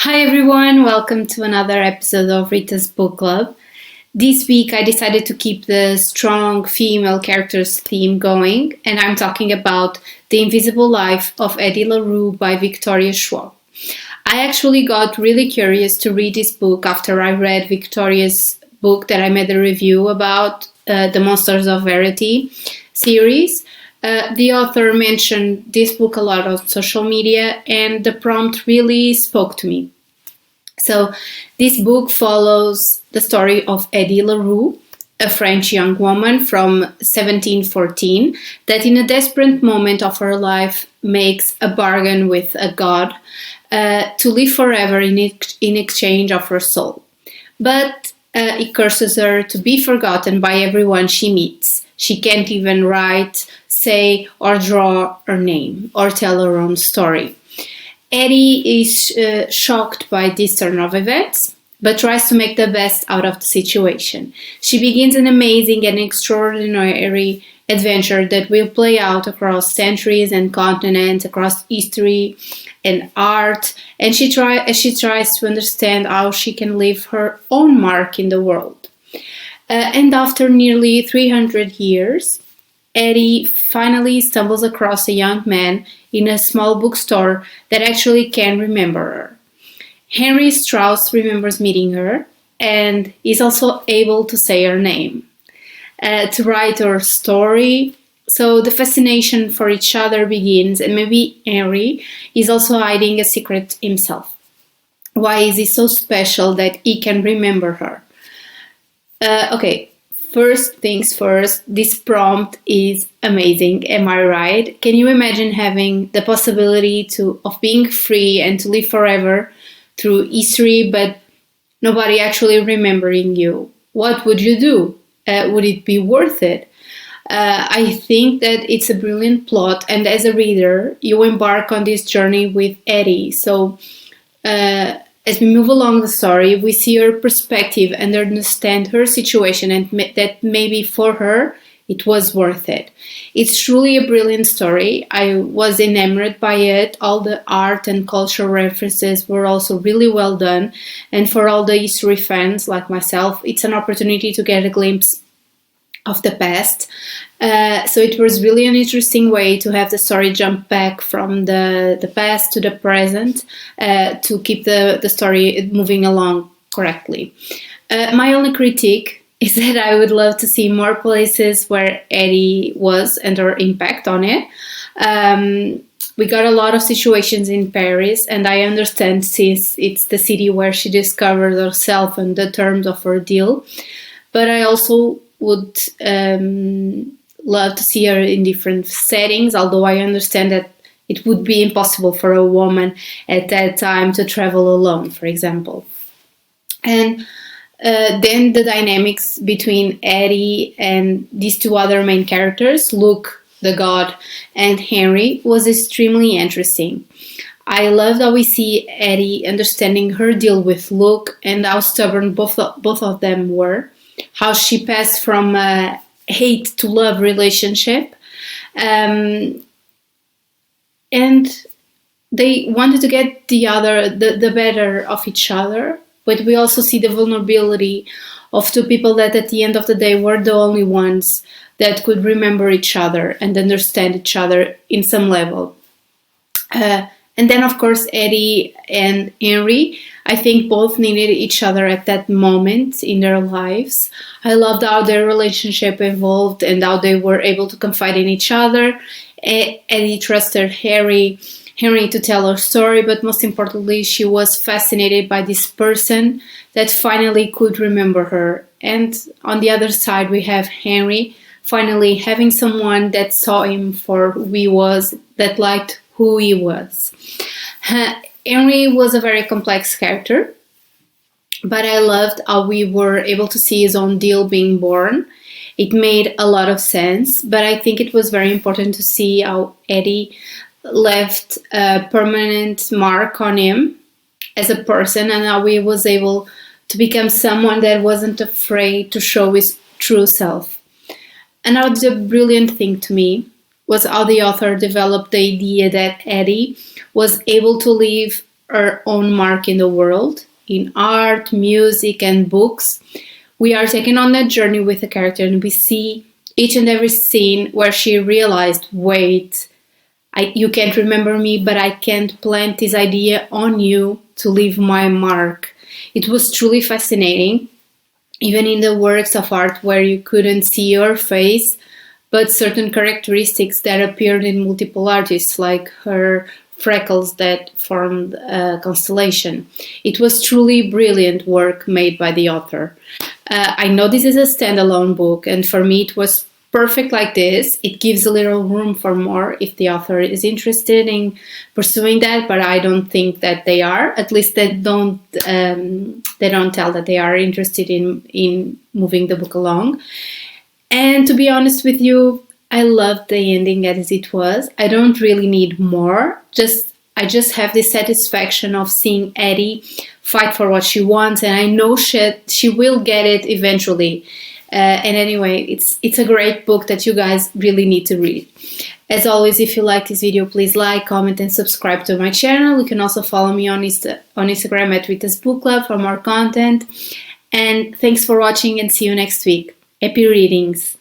Hi everyone, welcome to another episode of Rita's Book Club. This week I decided to keep the strong female characters theme going, and I'm talking about The Invisible Life of Addie LaRue by Victoria Schwab. I actually got really curious to read this book after I read Victoria's book that I made a review about, the Monsters of Verity series. The author mentioned this book a lot on social media, and the prompt really spoke to me. So, this book follows the story of Addie LaRue, a French young woman from 1714 that, in a desperate moment of her life, makes a bargain with a god to live forever in exchange of her soul. But he curses her to be forgotten by everyone she meets. She can't even write, say, or draw her name, or tell her own story. Addie is shocked by this turn of events, but tries to make the best out of the situation. She begins an amazing and extraordinary adventure that will play out across centuries and continents, across history and art, and she tries to understand how she can leave her own mark in the world. And after nearly 300 years, Addie finally stumbles across a young man in a small bookstore that actually can remember her. Henry Strauss remembers meeting her and is also able to say her name, to write her story. So the fascination for each other begins, and maybe Henry is also hiding a secret himself. Why is he so special that he can remember her? First things first, this prompt is amazing, am I right? Can you imagine having the possibility of being free and to live forever through history, but nobody actually remembering you? What would you do? Would it be worth it? I think that it's a brilliant plot, and as a reader, you embark on this journey with Addie. So, as we move along the story, we see her perspective and understand her situation, and that maybe for her it was worth it. It's truly a brilliant story. I was enamored by it. All the art and cultural references were also really well done. And for all the history fans like myself, it's an opportunity to get a glimpse of the past. So it was really an interesting way to have the story jump back from the past to the present to keep the story moving along correctly. My only critique is that I would love to see more places where Addie was and her impact on it. We got a lot of situations in Paris, and I understand since it's the city where she discovered herself and the terms of her deal. But I also would love to see her in different settings, although I understand that it would be impossible for a woman at that time to travel alone, for example. And then the dynamics between Addie and these two other main characters, Luke, the god, and Henry, was extremely interesting. I loved how we see Addie understanding her deal with Luke and how stubborn both of them were, how she passed from a hate to love relationship, and they wanted to get the better of each other. But we also see the vulnerability of two people that at the end of the day were the only ones that could remember each other and understand each other in some level. And then, of course, Addie and Henry, I think both needed each other at that moment in their lives. I loved how their relationship evolved and how they were able to confide in each other. Addie trusted Henry to tell her story, but most importantly, she was fascinated by this person that finally could remember her. And on the other side, we have Henry finally having someone that saw him for who he was, that liked who he was. Henry was a very complex character, but I loved how we were able to see his own deal being born. It made a lot of sense, but I think it was very important to see how Addie left a permanent mark on him as a person, and how he was able to become someone that wasn't afraid to show his true self. Another brilliant thing to me was how the author developed the idea that Addie was able to live her own mark in the world, in art, music, and books. We are taken on that journey with the character, and we see each and every scene where she realized, wait, you can't remember me, but I can't plant this idea on you to leave my mark. It was truly fascinating, even in the works of art where you couldn't see your face, but certain characteristics that appeared in multiple artists, like her freckles that formed a constellation. It was truly brilliant work made by the author. I know this is a standalone book, and for me it was perfect like this. It gives a little room for more if the author is interested in pursuing that, but I don't think that they are. At least they don't tell that they are interested in moving the book along. And to be honest with you, I loved the ending as it was. I don't really need more. I just have the satisfaction of seeing Addie fight for what she wants, and I know she will get it eventually. And anyway, it's a great book that you guys really need to read. As always, if you like this video, please like, comment, and subscribe to my channel. You can also follow me on Instagram at Rita's Book Club for more content. And thanks for watching, and see you next week. Happy readings!